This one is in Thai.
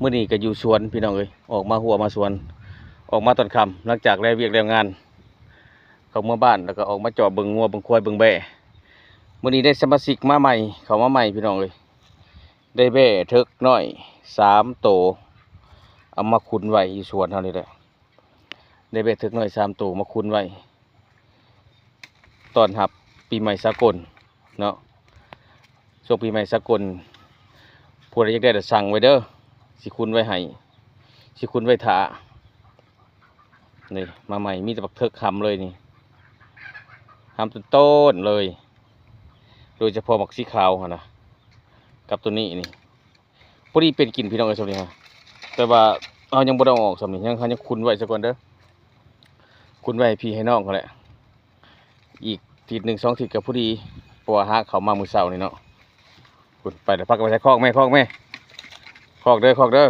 มื้อนี้ก็อยู่สวนพี่น้องเอ้ยออกมาหัวมาสวนออกมาตอนค่ำหลังจากได้เวียกได้งานเข้าเมื่อบ้านแล้วก็ออกมาเจาะเบิ่งงัวเบิ่งควายเบิ่งแบะมื้อนี้ได้สมาชิกมาใหม่เข้ามาใหม่พี่น้องเอ้ยได้แบะเทิกน้อย3โตวเอามาขุนไว้อยู่สวนเฮานี่แหละได้แบะเทิกน้อย3โตวมาขุนไว้ตอนรับปีใหม่สากลเนาะช่วงปีใหม่สากลผู้ใดอยากได้ก็สั่งไว้เด้อสิคุณไว้ให้สิคุณไว้ถานี่มาใหม่มีแต่บักเทิกคำเลยนี่คำต้นๆเลย โดยเฉพาะบักสีขาวนะกับตัวนี้นี่พอดีเป็นกลิ่นพี่น้องไอ้สมนี่ฮะแต่ว่าเอายังบ่ได้เอาออกสมนี่ยังเขายังคุณไว้สักก่อนเด้อคุณไว้ให้พี่ให้น้องเขาแหละอีกทีหนึ่ง2 ทีกับพอดีเพราะว่าหาเขามามื้อเช้านี่เนาะคุณไปเดี๋ยวพักกันไปใช้คอกแม่คอกเด้อ